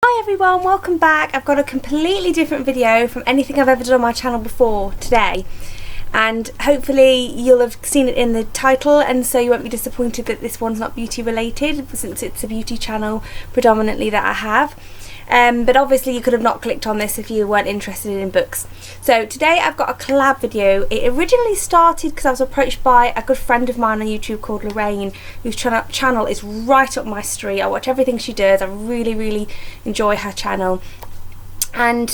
Hi everyone, welcome back. I've got a completely different video from anything I've ever done on my channel before today, and hopefully you'll have seen it in the title, and so you won't be disappointed that this one's not beauty related, since it's a beauty channel predominantly that I have. But obviously you could have not clicked on this if you weren't interested in books. So today I've got a collab video. It originally started because I was approached by a good friend of mine on YouTube called Lorraine, whose channel is right up my street. I watch everything she does. I really enjoy her channel. And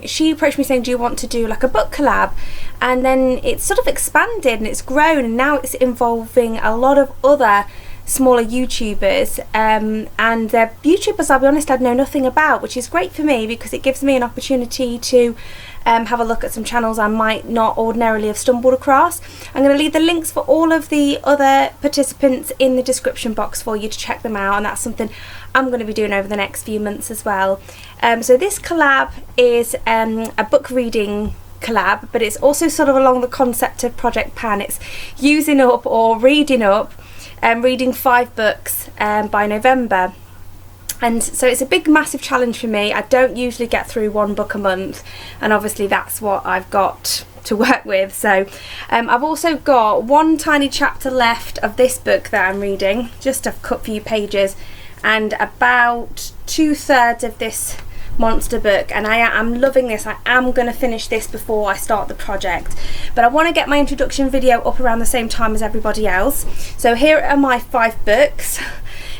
she approached me saying, do you want to do like a book collab? And then it's sort of expanded and it's grown, and now it's involving a lot of other smaller YouTubers, and they're YouTubers, I'll be honest, I'd know nothing about, which is great for me because it gives me an opportunity to have a look at some channels I might not ordinarily have stumbled across. I'm going to leave the links for all of the other participants in the description box for you to check them out, and that's something I'm going to be doing over the next few months as well. So this collab is a book reading collab, but it's also sort of along the concept of Project Pan. It's using up or reading up reading 5 books by November, and so it's a big massive challenge for me. I don't usually get through 1 book a month, and obviously that's what I've got to work with. So I've also got 1 tiny chapter left of this book that I'm reading, just a few pages, and about 2/3 of this monster book, and I'm loving this. I am going to finish this before I start the project, but I want to get my introduction video up around the same time as everybody else. So here are my 5 books.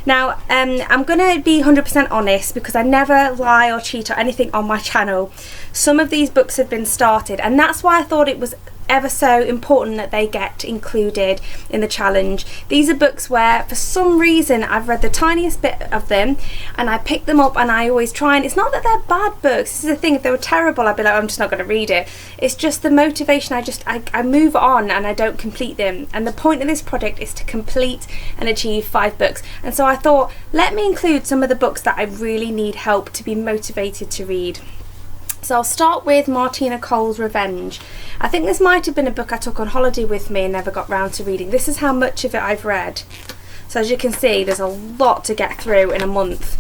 Now I'm going to be 100% honest because I never lie or cheat or anything on my channel. Some of these books have been started, and that's why I thought it was ever so important that they get included in the challenge. These are books where for some reason I've read the tiniest bit of them and I pick them up, and I always try, and it's not that they're bad books, this is the thing, if they were terrible I'd be like, I'm just not going to read it. It's just the motivation, I move on and I don't complete them, and the point of this project is to complete and achieve 5 books. And so I thought, let me include some of the books that I really need help to be motivated to read. So I'll start with Martina Cole's Revenge. I think this might have been a book I took on holiday with me and never got round to reading. This is how much of it I've read. So as you can see, there's a lot to get through in a month.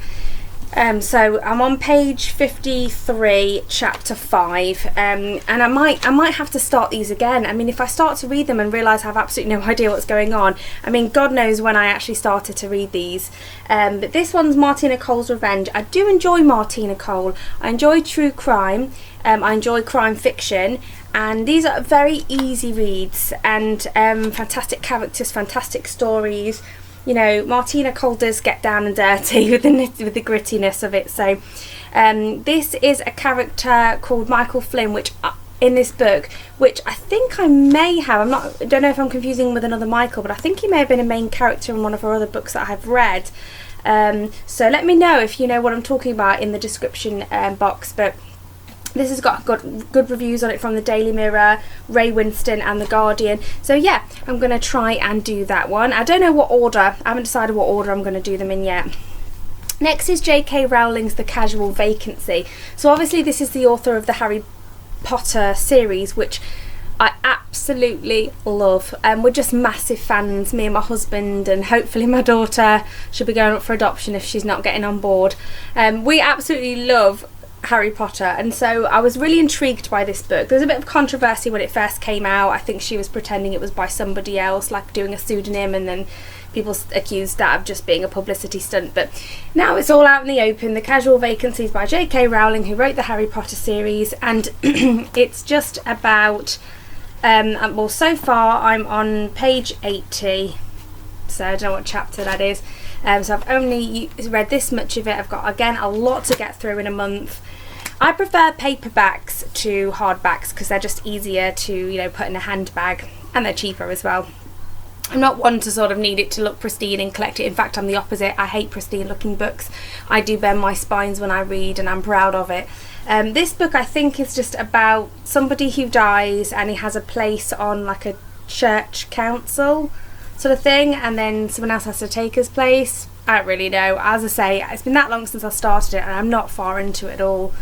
So I'm on page 53, chapter 5, and I might have to start these again. I mean, if I start to read them and realise I have absolutely no idea what's going on, I mean, God knows when I actually started to read these. But this one's Martina Cole's Revenge. I do enjoy Martina Cole. I enjoy true crime. I enjoy crime fiction, and these are very easy reads, and fantastic characters, fantastic stories. You know, Martina Cole does get down and dirty with the grittiness of it. So this is a character called Michael Flynn, which in this book, which I think I may have, I don't know if I'm confusing with another Michael, but I think he may have been a main character in one of her other books that I've read. So let me know if you know what I'm talking about in the description box. But this has got good reviews on it from the Daily Mirror, Ray Winston and The Guardian. So yeah, I'm going to try and do that one. I don't know what order, I haven't decided what order I'm going to do them in yet. Next is J.K. Rowling's The Casual Vacancy. So obviously this is the author of the Harry Potter series, which I absolutely love. We're just massive fans, me and my husband, and hopefully my daughter should be going up for adoption if she's not getting on board. We absolutely love Harry Potter, and so I was really intrigued by this book. There was a bit of controversy when it first came out. I think she was pretending it was by somebody else, like doing a pseudonym, and then people accused that of just being a publicity stunt. But now it's all out in the open. The Casual Vacancy is by J.K. Rowling, who wrote the Harry Potter series, and it's just about well, so far I'm on page 80, so I don't know what chapter that is. So I've only read this much of it. I've got, again, a lot to get through in a month. I prefer paperbacks to hardbacks because they're just easier to, you know, put in a handbag, and they're cheaper as well. I'm not one to sort of need it to look pristine and collect it. In fact, I'm the opposite. I hate pristine looking books. I do bend my spines when I read, and I'm proud of it. This book, I think, is just about somebody who dies and he has a place on like a church council sort of thing, and then someone else has to take his place. I don't really know. As I say, it's been that long since I started it, and I'm not far into it at all.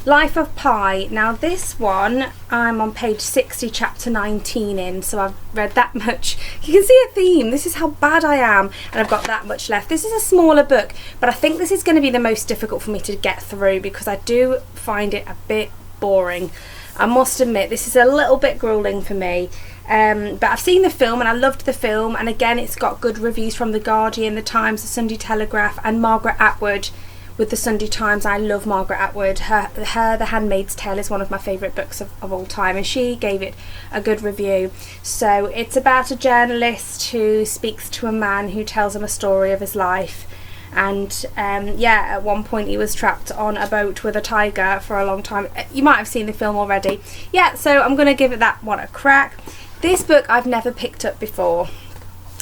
Life of Pi. Now this one I'm on page 60 chapter 19 in, so I've read that much. You can see a theme. This is how bad I am, and I've got that much left. This is a smaller book, but I think this is going to be the most difficult for me to get through because I do find it a bit boring. I must admit this is a little bit grueling for me. But I've seen the film and I loved the film, and again it's got good reviews from The Guardian, The Times, The Sunday Telegraph, and Margaret Atwood with The Sunday Times. I love Margaret Atwood. Her The Handmaid's Tale is one of my favourite books of all time, and she gave it a good review. So it's about a journalist who speaks to a man who tells him a story of his life. And yeah, at one point he was trapped on a boat with a tiger for a long time. You might have seen the film already. Yeah, so I'm going to give it that one a crack. This book I've never picked up before.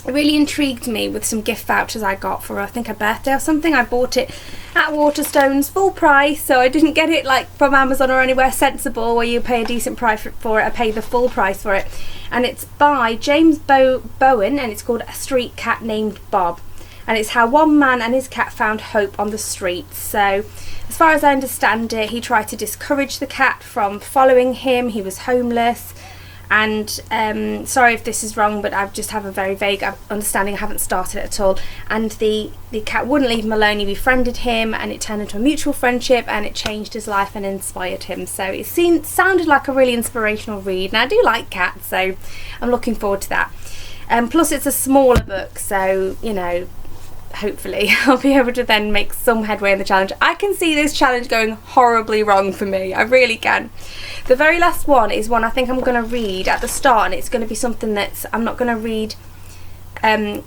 It really intrigued me with some gift vouchers I got for, I think, a birthday or something. I bought it at Waterstones full price, so I didn't get it like from Amazon or anywhere sensible where you pay a decent price for it. I paid the full price for it, and it's by James Bowen, and it's called A Street Cat Named Bob, and it's how one man and his cat found hope on the streets. So as far as I understand it, he tried to discourage the cat from following him. He was homeless. And sorry if this is wrong, but I just have a very vague understanding. I haven't started it at all. And the cat wouldn't leave him alone. He befriended him, and it turned into a mutual friendship, and it changed his life and inspired him. So it sounded like a really inspirational read, and I do like cats, so I'm looking forward to that. Plus it's a smaller book, so you know, hopefully I'll be able to then make some headway in the challenge. I can see this challenge going horribly wrong for me. I really can. The very last one is one I think I'm going to read at the start, and it's going to be something that's I'm not going to read. I'm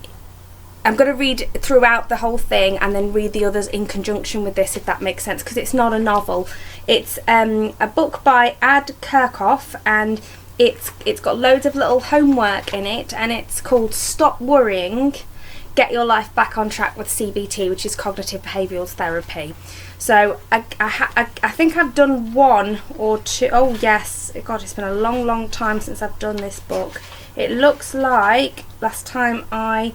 going to read throughout the whole thing and then read the others in conjunction with this, if that makes sense, because it's not a novel. It's a book by Ad Kerkhof, and it's got loads of little homework in it, and it's called Stop Worrying, Get Your Life Back on Track with CBT, which is cognitive behavioural therapy. So I think I've done one or two. Oh yes, God, it's been a long time since I've done this book. It looks like last time I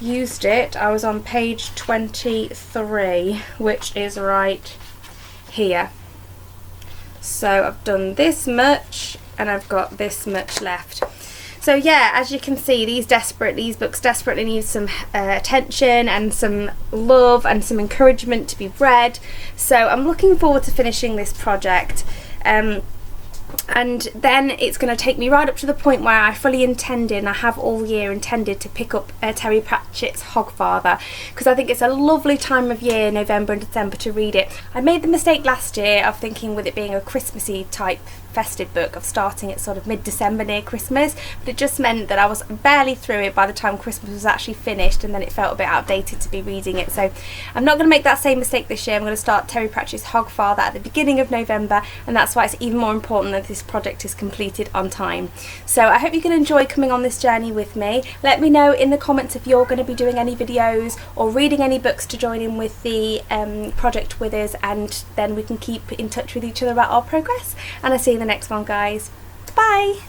used it I was on page 23, which is right here. So I've done this much and I've got this much left. So yeah, as you can see, these books desperately need some attention and some love and some encouragement to be read. So I'm looking forward to finishing this project. And then it's going to take me right up to the point where I fully intended, and I have all year intended, to pick up Terry Pratchett's Hogfather, because I think it's a lovely time of year, November and December, to read it. I made the mistake last year of thinking, with it being a Christmassy type festive book, of starting it sort of mid-December near Christmas, but it just meant that I was barely through it by the time Christmas was actually finished, and then it felt a bit outdated to be reading it. So I'm not going to make that same mistake this year. I'm going to start Terry Pratchett's Hogfather at the beginning of November, and that's why it's even more important that this project is completed on time. So I hope you can enjoy coming on this journey with me. Let me know in the comments if you're going to be doing any videos or reading any books to join in with the project with us, and then we can keep in touch with each other about our progress. And I'll see you in the next one, guys. Bye!